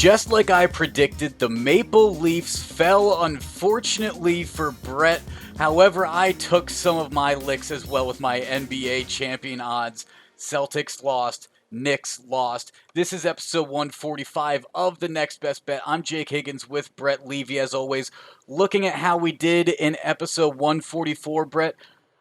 just like I predicted, the Maple Leafs fell unfortunately for Brett. However, I took some of my licks as well with my NBA champion odds. Celtics lost, Knicks lost. This is episode 145 of The Next Best Bet. I'm Jake Higgins with Brett Levy, as always. Looking at how we did in episode 144, Brett,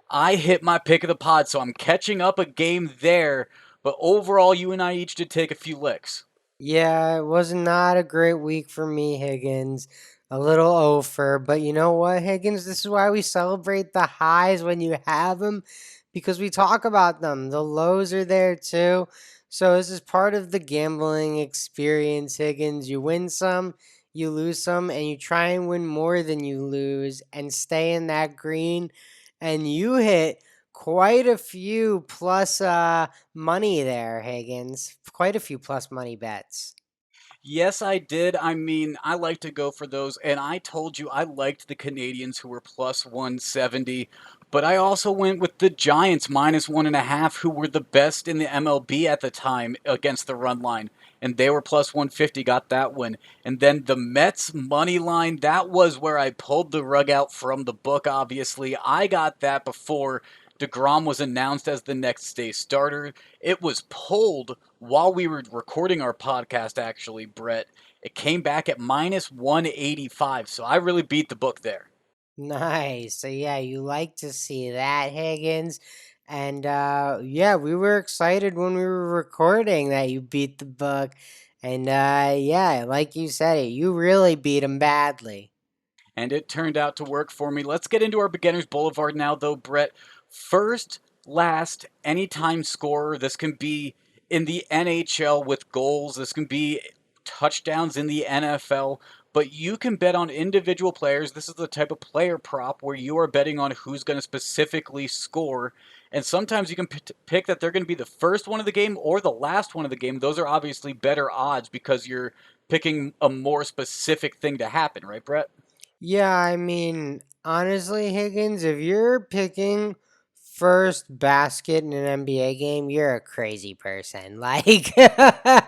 I hit my pick of the pod, so I'm catching up a game there. But overall, you and I each did take a few licks. Yeah, it was not a great week for me, Higgins. A little over, but you know what, Higgins? This is why we celebrate the highs when you have them, because we talk about them. The lows are there too. So this is part of the gambling experience, Higgins. You win some, you lose some, and you try and win more than you lose and stay in that green. And you hit quite a few plus money there, Higgins. Quite a few plus money bets. Yes, I did. I mean, I like to go for those, and I told you I liked the Canadians who were plus 170, but I also went with the Giants minus 1.5, who were the best in the MLB at the time against the run line, and they were plus 150, got that one. And then the Mets money line, that was where I pulled the rug out from the book, obviously. I got that before DeGrom was announced as the next day starter. It was pulled while we were recording our podcast, actually, Brett. It came back at minus 185, so I really beat the book there. Nice. So yeah, you like to see that, Higgins. And yeah, we were excited when we were recording that you beat the book. And yeah, like you said it, you really beat him badly. And it turned out to work for me. Let's get into our beginner's boulevard now, though, Brett. First, last, anytime scorer. This can be in the NHL with goals. This can be touchdowns in the NFL. But you can bet on individual players. This is the type of player prop where you are betting on who's going to specifically score. And sometimes you can pick that they're going to be the first one of the game or the last one of the game. Those are obviously better odds because you're picking a more specific thing to happen, right, Brett? Yeah, I mean, honestly, Higgins, if you're picking first basket in an NBA game, you're a crazy person. Like I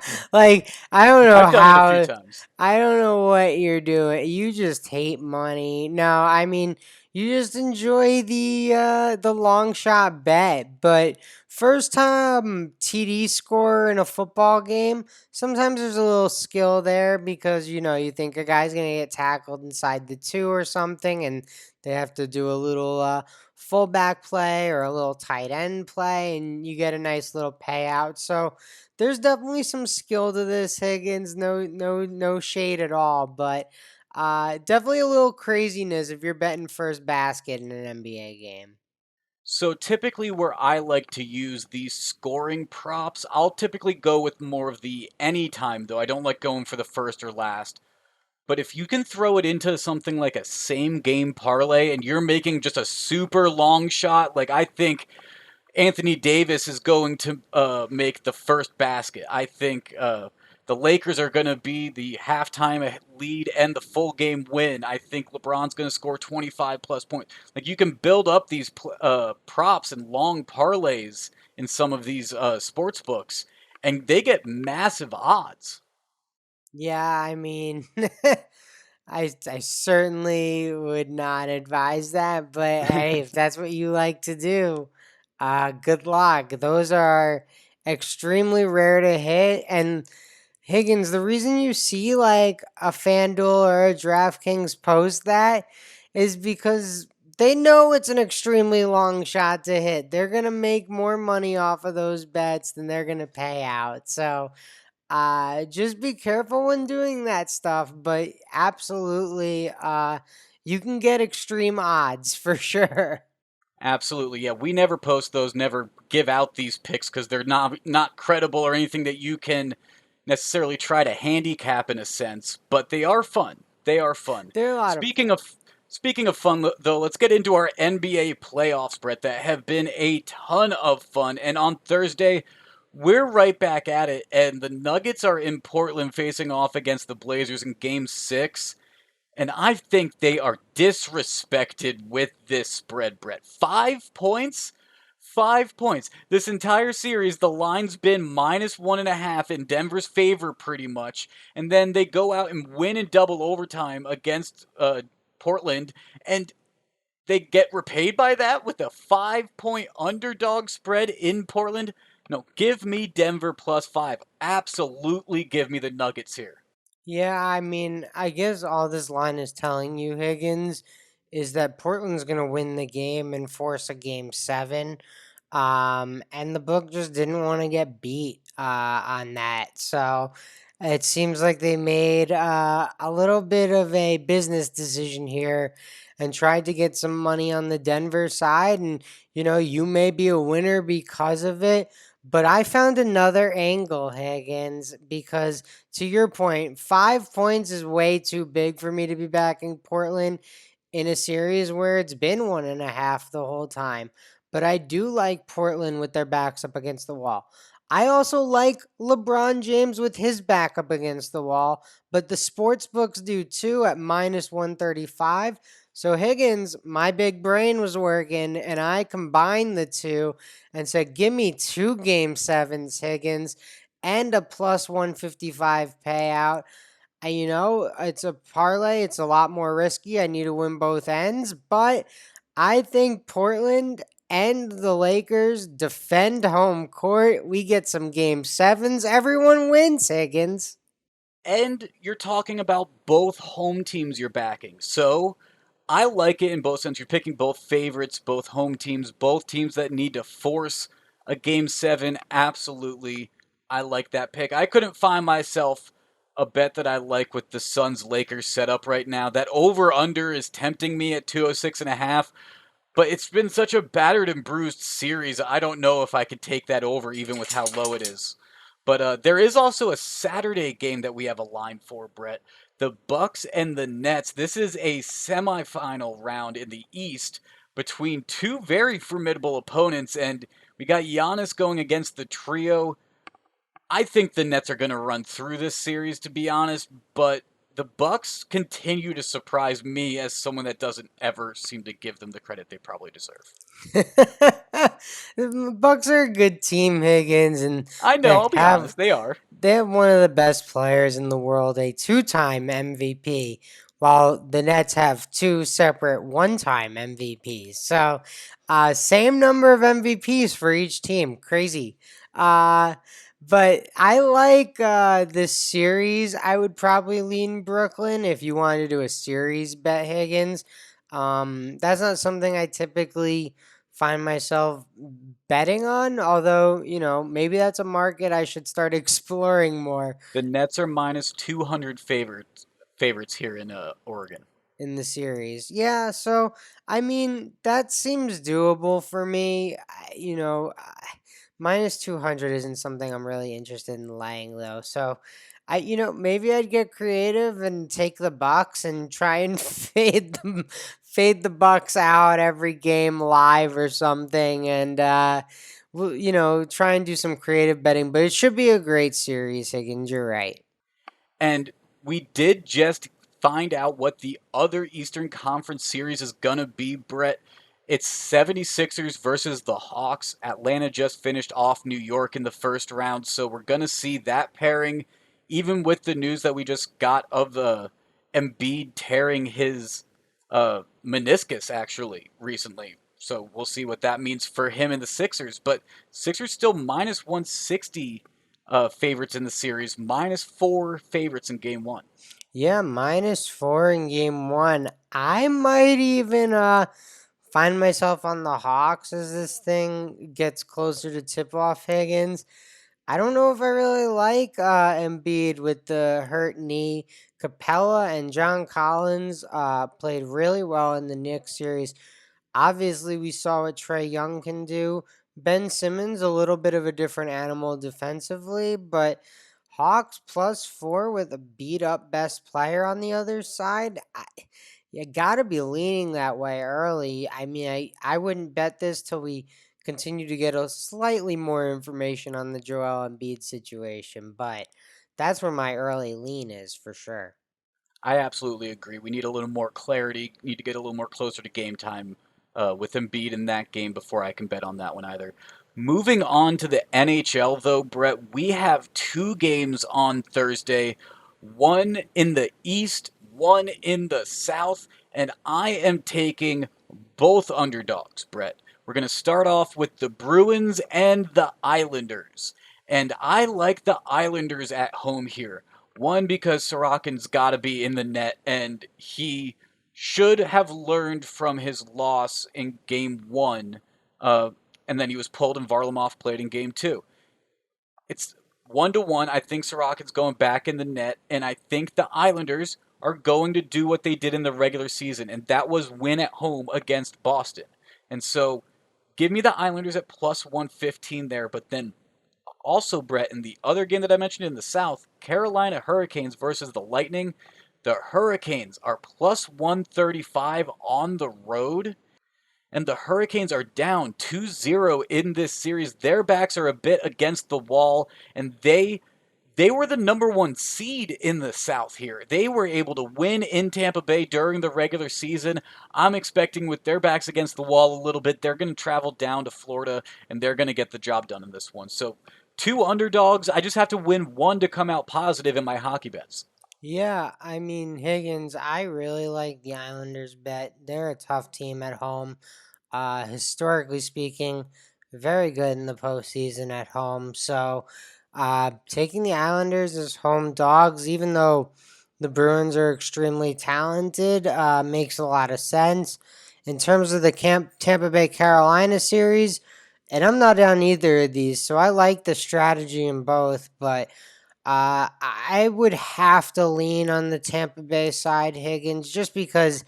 don't know I've done it a few how, times. I don't know what you're doing. You just hate money. No, I mean, you just enjoy the long shot bet. But first time TD score in a football game, sometimes there's a little skill there because you think a guy's gonna get tackled inside the two or something, and they have to do a little fullback play or a little tight end play, and you get a nice little payout. So there's definitely some skill to this, Higgins. No shade at all, but definitely a little craziness if you're betting first basket in an NBA game. So typically where I like to use these scoring props, I'll typically go with more of the anytime though. I don't like going for the first or last. But if you can throw it into something like a same game parlay and you're making just a super long shot, like I think Anthony Davis is going to make the first basket. I think the Lakers are going to be the halftime lead and the full game win. I think LeBron's going to score 25 plus points. Like you can build up these props and long parlays in some of these sports books, and they get massive odds. Yeah, I mean, I certainly would not advise that, but hey, if that's what you like to do, good luck. Those are extremely rare to hit. And Higgins, the reason you see like a FanDuel or a DraftKings post that is because they know it's an extremely long shot to hit. They're gonna make more money off of those bets than they're gonna pay out. So just be careful when doing that stuff, but absolutely, you can get extreme odds for sure. Absolutely, yeah. We never post those, never give out these picks because they're not credible or anything that you can necessarily try to handicap in a sense. But they are fun. They are fun. They're a lot of Speaking fun. of speaking of fun, though, let's get into our NBA playoffs, Brett. That have been a ton of fun. And on Thursday, we're right back at it. And the Nuggets are in Portland facing off against the Blazers in Game Six. And I think they are disrespected with this spread, Brett. 5 points? 5 points. This entire series, the line's been -1.5 in Denver's favor, pretty much. And then they go out and win in double overtime against Portland, and they get repaid by that with a 5 point underdog spread in Portland. No, give me Denver +5. Absolutely give me the Nuggets here. Yeah, I mean, I guess all this line is telling you, Higgins, is that Portland's going to win the game and force a game seven. And the book just didn't want to get beat on that. So it seems like they made a little bit of a business decision here and tried to get some money on the Denver side. And, you may be a winner because of it. But I found another angle, Higgins, because to your point, 5 points is way too big for me to be backing Portland in a series where it's been 1.5 the whole time. But I do like Portland with their backs up against the wall. I also like LeBron James with his back up against the wall, but the sports books do too at -135. So Higgins, my big brain was working, and I combined the two and said, "Give me two game sevens, Higgins, and a +155 payout." And it's a parlay. It's a lot more risky. I need to win both ends, but I think Portland and the Lakers defend home court. We get some game sevens. Everyone wins, Higgins. And you're talking about both home teams you're backing. So I like it in both sense. You're picking both favorites, both home teams, both teams that need to force a game seven. Absolutely. I like that pick. I couldn't find myself a bet that I like with the Suns Lakers setup right now. That over under is tempting me at 206.5. But it's been such a battered and bruised series. I don't know if I could take that over even with how low it is. But there is also a Saturday game that we have a line for, Brett. The Bucks and the Nets. This is a semifinal round in the East between two very formidable opponents, and we got Giannis going against the trio. I think the Nets are going to run through this series, to be honest, but the Bucks continue to surprise me as someone that doesn't ever seem to give them the credit they probably deserve. The Bucks are a good team, Higgins, and I know, they I'll be have honest, they are. they have one of the best players in the world, a two-time MVP, while the Nets have two separate one-time MVPs. So, same number of MVPs for each team. Crazy. Uh, but I like this series. I would probably lean Brooklyn if you wanted to do a series bet, Higgins. That's not something I typically find myself betting on, although, maybe that's a market I should start exploring more The Nets are minus 200 favorites here in Oregon. in the series. Yeah, so I mean, that seems doable for me. -200 isn't something I'm really interested in laying though. So maybe I'd get creative and take the Bucks and try and fade the Bucks out every game live or something, and try and do some creative betting. But it should be a great series, Higgins. You're right. And we did just find out what the other Eastern Conference series is going to be, Brett. It's 76ers versus the Hawks. Atlanta just finished off New York in the first round, so we're going to see that pairing, even with the news that we just got of the Embiid tearing his meniscus actually recently. So we'll see what that means for him and the Sixers. But Sixers still minus 160 favorites in the series, -4 favorites in game one. Yeah, -4 in game one. I might even find myself on the Hawks as this thing gets closer to tip off, Higgins. I don't know if I really like Embiid with the hurt knee. Capella and John Collins played really well in the Knicks series. Obviously, we saw what Trey Young can do. Ben Simmons, a little bit of a different animal defensively, but Hawks +4 with a beat up best player on the other side. You got to be leaning that way early. I mean, I wouldn't bet this till we continue to get a slightly more information on the Joel Embiid situation, but that's where my early lean is for sure. I absolutely agree. We need a little more clarity. Need to get a little more closer to game time with Embiid in that game before I can bet on that one either. Moving on to the NHL, though, Brett, we have two games on Thursday, one in the East, one in the South, and I am taking both underdogs, Brett. We're going to start off with the Bruins and the Islanders. And I like the Islanders at home here. One, because Sorokin's got to be in the net, and he should have learned from his loss in game one, uh, and then he was pulled and Varlamov played in game two. It's 1-1. I think Sorokin's going back in the net, and I think the Islanders are going to do what they did in the regular season, and that was win at home against Boston. And so give me the Islanders at plus 115 there, but then also, Brett, in the other game that I mentioned in the South, Carolina Hurricanes versus the Lightning, the Hurricanes are plus 135 on the road, and the Hurricanes are down 2-0 in this series. Their backs are a bit against the wall, and they were the number one seed in the South here. They were able to win in Tampa Bay during the regular season. I'm expecting with their backs against the wall a little bit, they're going to travel down to Florida and they're going to get the job done in this one. So, two underdogs. I just have to win one to come out positive in my hockey bets. Yeah, I mean, Higgins, I really like the Islanders bet. They're a tough team at home. Historically speaking, very good in the postseason at home. So, taking the Islanders as home dogs, even though the Bruins are extremely talented, makes a lot of sense. In terms of the Tampa Bay Carolina series, and I'm not on either of these, so I like the strategy in both, but I would have to lean on the Tampa Bay side, Higgins, just because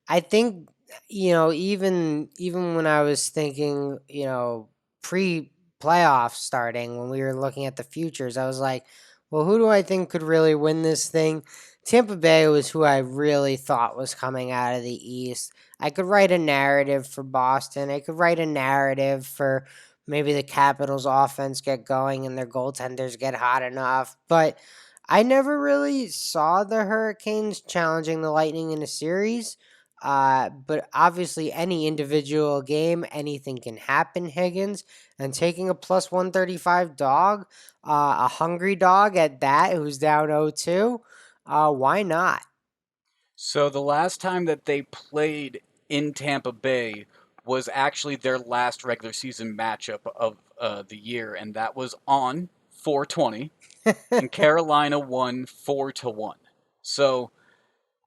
I think even when I was thinking pre playoff starting when we were looking at the futures, I was like, well, who do I think could really win this thing? Tampa Bay was who I really thought was coming out of the East. I could write a narrative for Boston. I could write a narrative for maybe the Capitals offense get going and their goaltenders get hot enough, but I never really saw the Hurricanes challenging the Lightning in a series. But obviously, any individual game, anything can happen, Higgins. And taking a plus 135 dog, a hungry dog at that, who's down 0-2, why not? So, the last time that they played in Tampa Bay was actually their last regular season matchup of the year, and that was on 420, and Carolina won 4-1. So,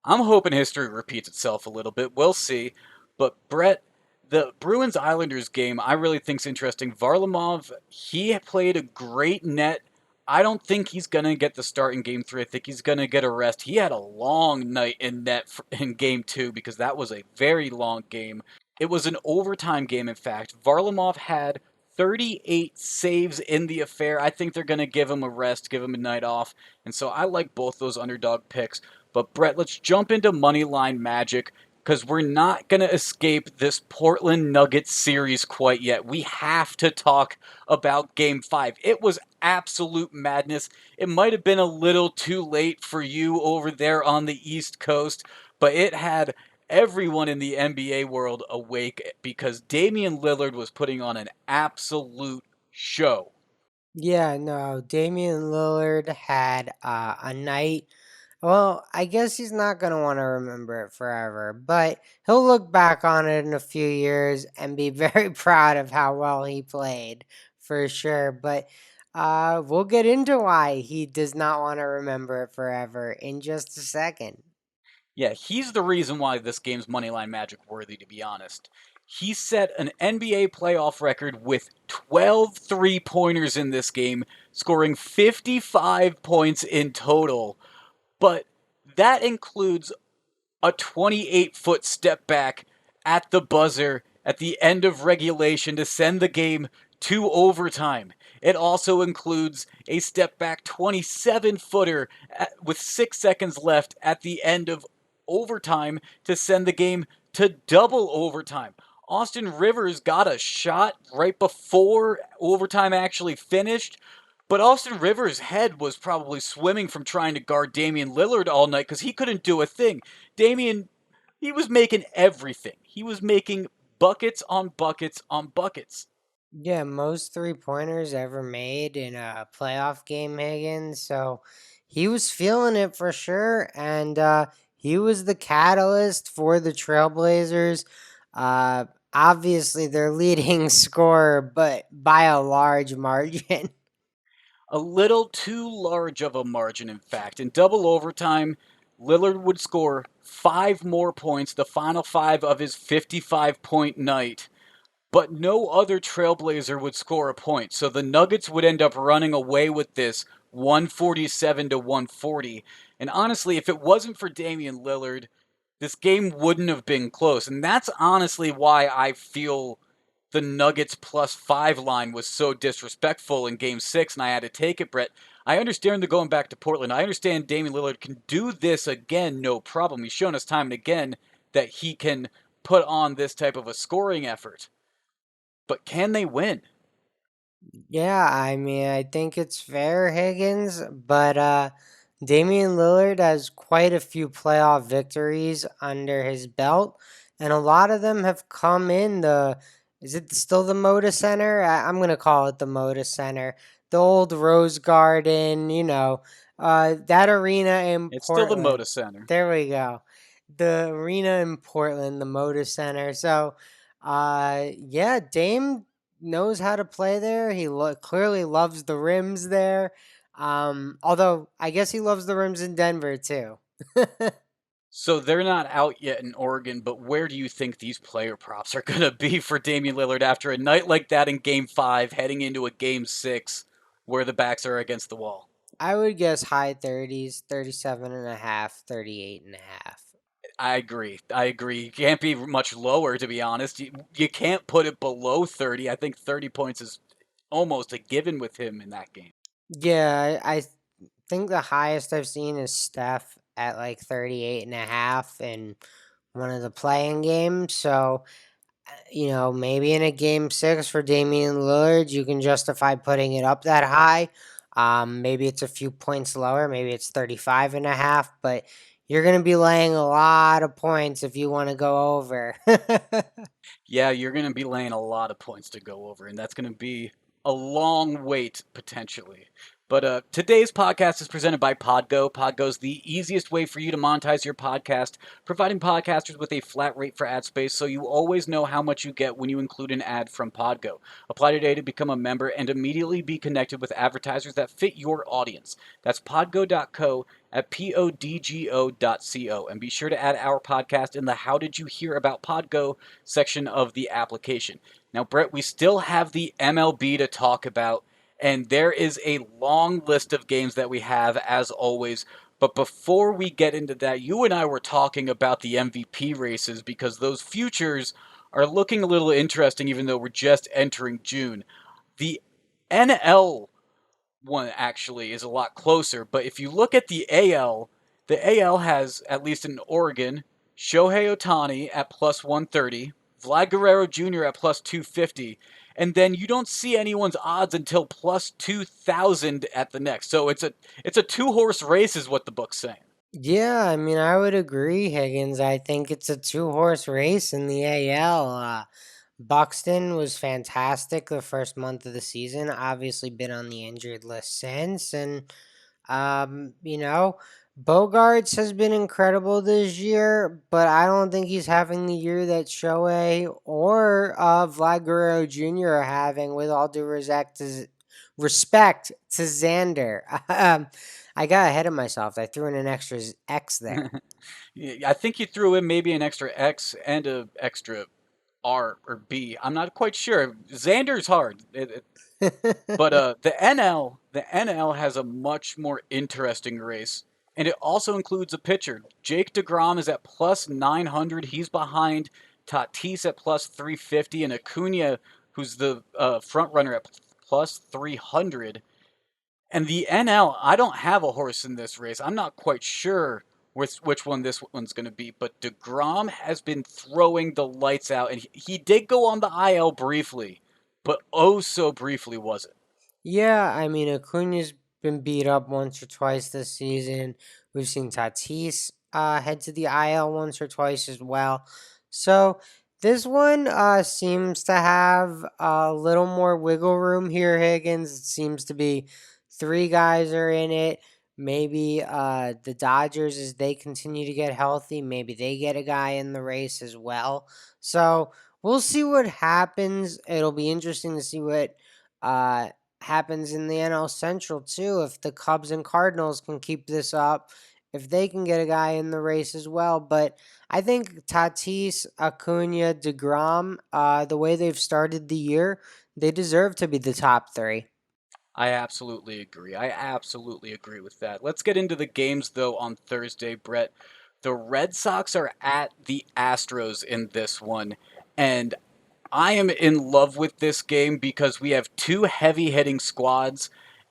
I'm hoping history repeats itself a little bit. We'll see. But Brett, the Bruins Islanders game, I really think's interesting. Varlamov, he played a great net. I don't think he's gonna get the start in Game 3. I think he's gonna get a rest. He had a long night in net in Game 2 because that was a very long game. It was an overtime game, in fact. Varlamov had 38 saves in the affair. I think they're going to give him a rest, give him a night off. And so I like both those underdog picks. But Brett, let's jump into Moneyline Magic because we're not going to escape this Portland Nuggets series quite yet. We have to talk about Game 5. It was absolute madness. It might have been a little too late for you over there on the East Coast, but it had everyone in the NBA world awake because Damian Lillard was putting on an absolute show. Yeah, no, Damian Lillard had a night. Well, I guess he's not going to want to remember it forever, but he'll look back on it in a few years and be very proud of how well he played, for sure. But we'll get into why he does not want to remember it forever in just a second. Yeah, he's the reason why this game's Moneyline Magic worthy, to be honest. He set an NBA playoff record with 12 three-pointers in this game, scoring 55 points in total. But that includes a 28-foot step back at the buzzer at the end of regulation to send the game to overtime. It also includes a step back 27-footer with 6 seconds left at the end of overtime to send the game to double overtime. Austin Rivers got a shot right before overtime actually finished, but Austin Rivers' head was probably swimming from trying to guard Damian Lillard all night because he couldn't do a thing. Damian, he was making everything. He was making buckets on buckets on buckets. Yeah, most three pointers ever made in a playoff game, Higgins. So he was feeling it for sure. And he was the catalyst for the Trailblazers. Uh, Obviously, their leading scorer, but by a large margin. A little too large of a margin, in fact. In double overtime, Lillard would score 5 more points, the final 5 of his 55-point night, but no other Trailblazer would score a point. So the Nuggets would end up running away with this 147 to 140. And honestly, if it wasn't for Damian Lillard, this game wouldn't have been close. And that's honestly why I feel the Nuggets +5 line was so disrespectful in game 6, and I had to take it, Brett. I understand they're going back to Portland. I understand Damian Lillard can do this again, no problem. He's shown us time and again that he can put on this type of a scoring effort. But can they win? Yeah, I mean, I think it's fair, Higgins, but Damian Lillard has quite a few playoff victories under his belt, and a lot of them have come in the. Is it still the Moda Center? I'm gonna call it the Moda Center, the old Rose Garden. That arena in It's still the Portland. Moda Center. There we go, the arena in Portland, the Moda Center. So, yeah, Dame knows how to play there. He clearly loves the rims there. Although I guess he loves the rims in Denver too. So they're not out yet in Oregon, but where do you think these player props are going to be for Damian Lillard after a night like that in game 5, heading into a game 6 where the backs are against the wall? I would guess high 30s, 37 and a half, 38 and a half. I agree. I agree. You can't be much lower, to be honest. You can't put it below 30. I think 30 points is almost a given with him in that game. Yeah, I think the highest I've seen is Steph at like 38 and a half in one of the playing games. So, maybe in a game 6 for Damian Lillard, you can justify putting it up that high. Maybe it's a few points lower. Maybe it's 35 and a half, but you're going to be laying a lot of points if you want to go over. Yeah, you're going to be laying a lot of points to go over, and that's going to be a long wait potentially. But today's podcast is presented by Podgo. Podgo is the easiest way for you to monetize your podcast, providing podcasters with a flat rate for ad space so you always know how much you get when you include an ad from Podgo. Apply today to become a member and immediately be connected with advertisers that fit your audience. That's podgo.co at podgo.co. And be sure to add our podcast in the How Did You Hear About Podgo section of the application. Now, Brett, we still have the MLB to talk about, and there is a long list of games that we have, as always. But before we get into that, you and I were talking about the MVP races because those futures are looking a little interesting, even though we're just entering June. The NL one actually is a lot closer, but if you look at the AL has, at least in Oregon, Shohei Ohtani at plus 130, Vlad Guerrero Jr. at plus 250, and then you don't see anyone's odds until plus 2,000 at the next. So it's a two-horse race is what the book's saying. Yeah, I mean, I would agree, Higgins. I think it's a two-horse race in the AL. Buxton was fantastic the first month of the season. Obviously, been on the injured list since, and um, you know, Bogarts has been incredible this year, but I don't think he's having the year that Shohei or Vlad Guerrero Jr. are having. With all due respect to Xander. I got ahead of myself. I threw in an extra X there. I think you threw in maybe an extra X and a extra R or B. I'm not quite sure. Xander's hard. But the NL has a much more interesting race, and it also includes a pitcher. Jake DeGrom is at plus 900. He's behind Tatis at plus 350, and Acuna, who's the front runner, at plus 300. And the NL, I don't have a horse in this race. I'm not quite sure which one this one's going to be, but DeGrom has been throwing the lights out, and he did go on the IL briefly, but oh so briefly was it. Yeah, I mean, Acuna's been beat up once or twice this season. We've seen Tatis head to the IL once or twice as well. So This one seems to have a little more wiggle room here, Higgins. It seems to be three guys are in it. Maybe the Dodgers, as they continue to get healthy, maybe they get a guy in the race as well. So we'll see what happens. It'll be interesting to see what uh, happens in the NL Central, too. If the Cubs and Cardinals can keep this up, if they can get a guy in the race as well. But I think Tatis, Acuna, DeGrom, the way they've started the year, they deserve to be the top three. I absolutely agree. I absolutely agree with that. Let's get into the games, though, on Thursday, Brett. The Red Sox are at the Astros in this one, and I am in love with this game because we have two heavy hitting squads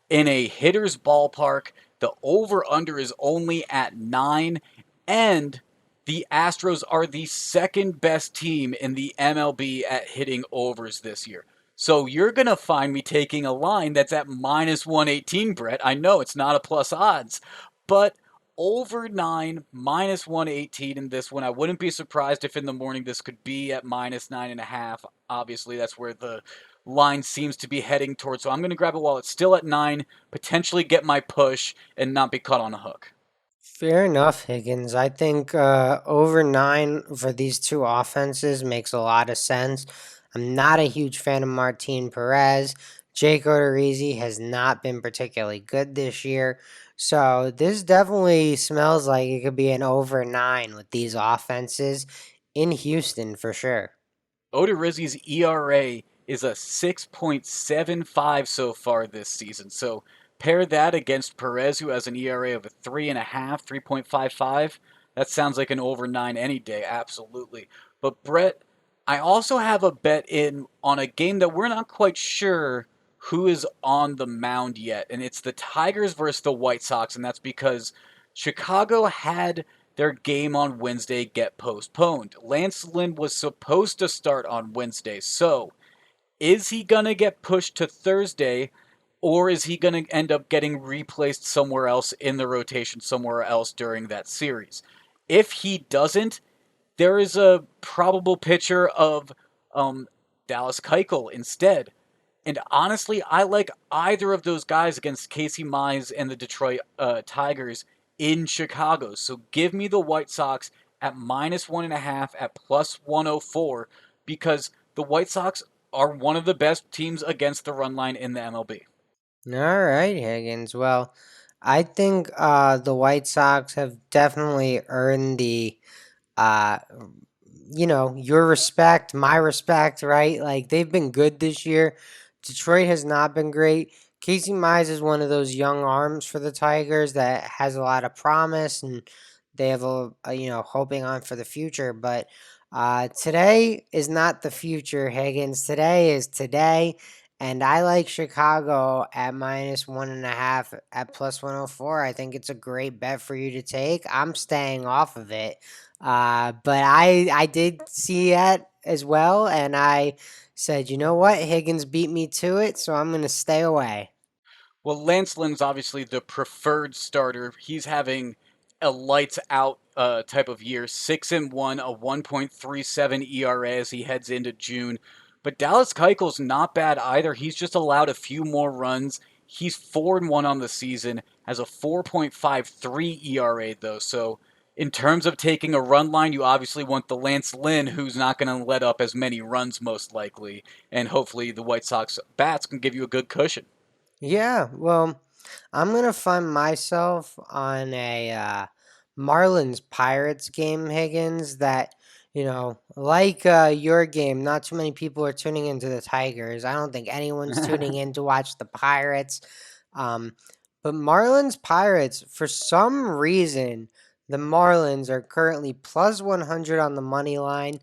in a hitter's ballpark. The over under is only at 9, and the Astros are the second best team in the MLB at hitting overs this year. So you're going to find me taking a line that's at minus 118, Brett. I know it's not a plus odds, but over 9, minus 118 in this one. I wouldn't be surprised if in the morning this could be at minus 9.5. Obviously, that's where the line seems to be heading towards. So I'm going to grab it while it's still at 9, potentially get my push, and not be caught on a hook. Fair enough, Higgins. I think over 9 for these two offenses makes a lot of sense. I'm not a huge fan of Martin Perez. Jake Odorizzi has not been particularly good this year. So this definitely smells like it could be an over 9 with these offenses in Houston for sure. Odorizzi's ERA is a 6.75 so far this season. So pair that against Perez, who has an ERA of a 3.5, 3.55. That sounds like an over 9 any day, absolutely. But Brett, I also have a bet in on a game that we're not quite sure who is on the mound yet, and it's the Tigers versus the White Sox, and that's because Chicago had their game on Wednesday get postponed. Lance Lynn was supposed to start on Wednesday, so is he going to get pushed to Thursday, or is he going to end up getting replaced somewhere else in the rotation, somewhere else during that series? If he doesn't, there is a probable pitcher of Dallas Keuchel instead. And honestly, I like either of those guys against Casey Mize and the Detroit Tigers in Chicago. So give me the White Sox at minus 1.5 at plus 104 because the White Sox are one of the best teams against the run line in the MLB. All right, Higgins. Well, I think the White Sox have definitely earned the uh your respect, my respect, right? Like they've been good this year. Detroit has not been great. Casey Mize is one of those young arms for the Tigers that has a lot of promise, and they have hoping on for the future. But today is not the future, Higgins. Today is today, and I like Chicago at minus 1.5 at plus 104. I think it's a great bet for you to take. I'm staying off of it. But I did see that as well, and I said, you know what, Higgins beat me to it, so I'm gonna stay away. Well, Lance Lynn's obviously the preferred starter. He's having a lights out type of year, 6-1, a 1.37 ERA as he heads into June. But Dallas Keuchel's not bad either. He's just allowed a few more runs. He's 4-1 on the season, has a 4.53 ERA though. So in terms of taking a run line, you obviously want the Lance Lynn, who's not going to let up as many runs most likely, and hopefully the White Sox bats can give you a good cushion. Yeah, well, I'm gonna find myself on a Marlins Pirates game, Higgins. That like your game. Not too many people are tuning into the Tigers. I don't think anyone's tuning in to watch the Pirates. Um, but Marlins Pirates, for some reason, the Marlins are currently plus 100 on the money line.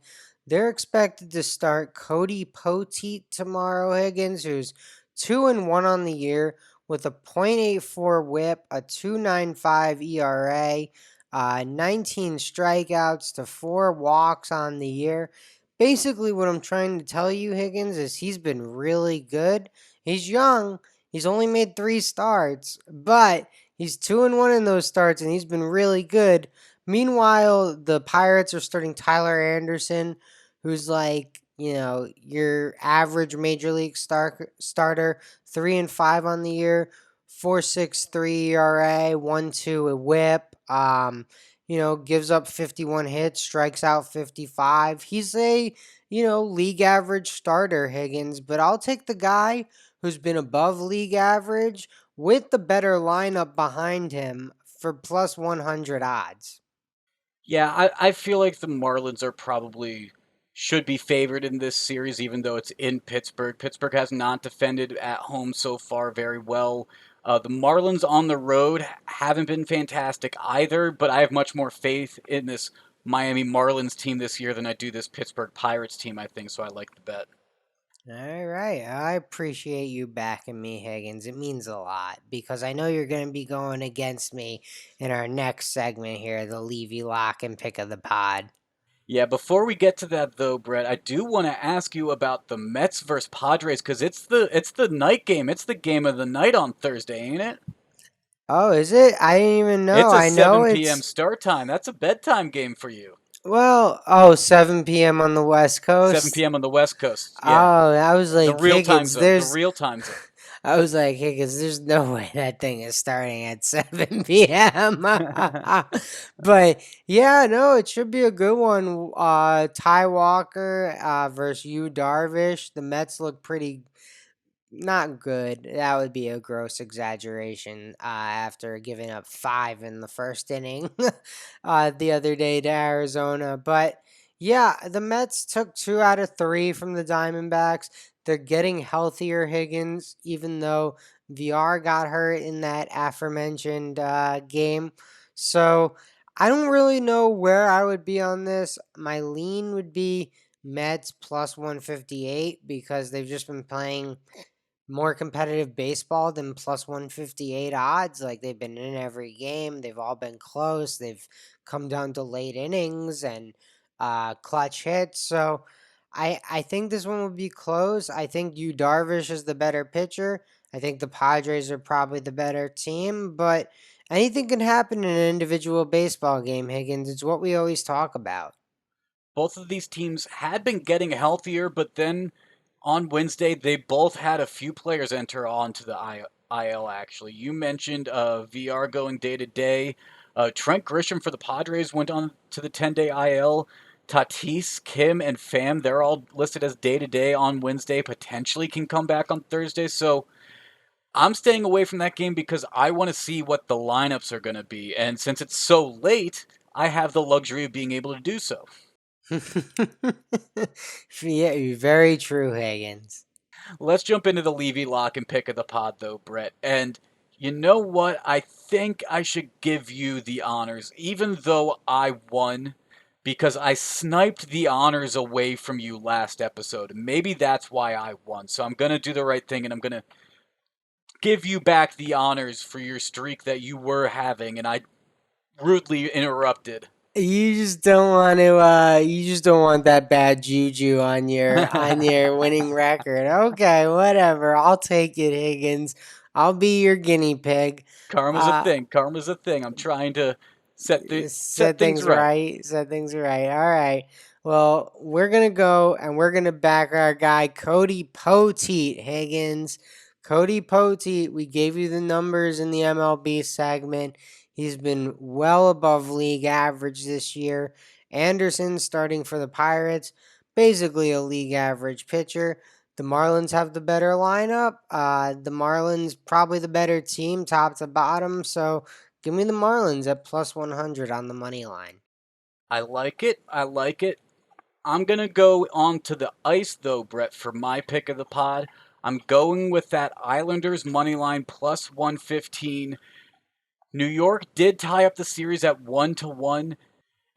They're expected to start Cody Poteet tomorrow, Higgins, who's 2-1 on the year with a .84 whip, a 2.95 ERA, 19 strikeouts to 4 walks on the year. Basically, what I'm trying to tell you, Higgins, is he's been really good. He's young. He's only made 3 starts, but he's 2-1 in those starts, and he's been really good. Meanwhile, the Pirates are starting Tyler Anderson, who's like, your average major league starter, 3-5 on the year, 4.63 ERA, 1.2 a WHIP. Gives up 51 hits, strikes out 55. He's a league average starter, Higgins, but I'll take the guy who's been above league average with the better lineup behind him for plus 100 odds. Yeah, I feel like the Marlins are probably should be favored in this series, even though it's in Pittsburgh. Pittsburgh has not defended at home so far very well. The Marlins on the road haven't been fantastic either, but I have much more faith in this Miami Marlins team this year than I do this Pittsburgh Pirates team, I think, so I like the bet. All right. I appreciate you backing me, Higgins. It means a lot because I know you're going to be going against me in our next segment here, the Levy Lock and Pick of the Pod. Yeah, before we get to that though, Brett, I do want to ask you about the Mets versus Padres because it's the night game. It's the game of the night on Thursday, ain't it? Oh, is it? I didn't even know. It's a I know 7 p.m. it's, start time. That's a bedtime game for you. well, oh, 7 p.m. on the West 7 Coast. p.m. on the West Coast. Yeah, Oh, I was the like, real time Higgins, zone. The there's real time zone. I was like, hey, because there's no way that thing is starting at 7 p.m. But yeah, no, it should be a good one. Ty Walker versus you, Darvish. The Mets look pretty not good. That would be a gross exaggeration after giving up 5 in the first inning the other day to Arizona. But yeah, the Mets took 2 out of 3 from the Diamondbacks. They're getting healthier, Higgins, even though VR got hurt in that aforementioned game. So I don't really know where I would be on this. My lean would be Mets plus 158 because they've just been playing more competitive baseball than plus 158 odds. Like they've been in every game, they've all been close, they've come down to late innings and clutch hits. So I think this one will be close. I think you Darvish is the better pitcher. I think the Padres are probably the better team, but anything can happen in an individual baseball game, Higgins. It's what we always talk about. Both of these teams had been getting healthier, but then on Wednesday they both had a few players enter onto the IL. Actually, you mentioned VR going day to day. Trent Grisham for the Padres went on to the 10-day IL. Tatis, Kim, and Pham, they're all listed as day to day on Wednesday. Potentially can come back on Thursday. So I'm staying away from that game because I want to see what the lineups are going to be. And since it's so late, I have the luxury of being able to do so. Yeah, very true, Higgins. Let's jump into the Levy lock and pick of the pod, though, Brett. And you know what? I think I should give you the honors, even though I won, because I sniped the honors away from you last episode. Maybe that's why I won. So I'm going to do the right thing and I'm going to give you back the honors for your streak that you were having, and I rudely interrupted. You just don't want to. You just don't want that bad juju on your winning record. Okay, whatever. I'll take it, Higgins. I'll be your guinea pig. Karma's a Uh, thing. Karma's a thing. I'm trying to set Set things things right. right. Set things right. All right. Well, we're gonna go and we're gonna back our guy Cody Poteet, Higgins. Cody Poteet. We gave you the numbers in the MLB segment. He's been well above league average this year. Anderson starting for the Pirates, basically a league average pitcher. The Marlins have the better lineup. The Marlins probably the better team, top to bottom. So give me the Marlins at plus 100 on the money line. I like it. I like it. I'm going to go on to the ice, though, Brett, for my pick of the pod. I'm going with that Islanders money line plus 115. New York did tie up the series at 1-1,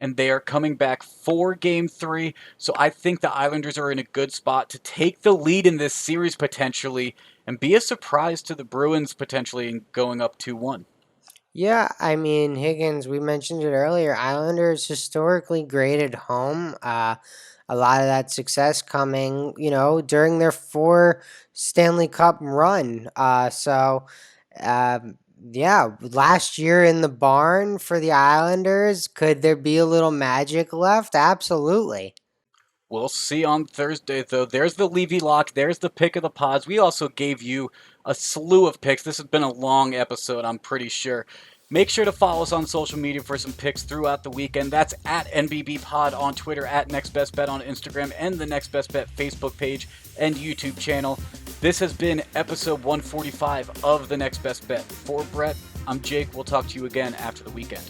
and they are coming back for game three. So I think the Islanders are in a good spot to take the lead in this series potentially and be a surprise to the Bruins potentially in going up 2-1. Yeah, I mean, Higgins, we mentioned it earlier. Islanders historically great at home. A lot of that success coming, during their 4 Stanley Cup run. Yeah, last year in the barn for the Islanders, could there be a little magic left? Absolutely. We'll see on Thursday, though. There's the Levy lock. There's the pick of the pods. We also gave you a slew of picks. This has been a long episode, I'm pretty sure. Make sure to follow us on social media for some picks throughout the weekend. That's at NBB Pod on Twitter, at Next Best Bet on Instagram, and the Next Best Bet Facebook page and YouTube channel. This has been episode 145 of the Next Best Bet. For Brett, I'm Jake. We'll talk to you again after the weekend.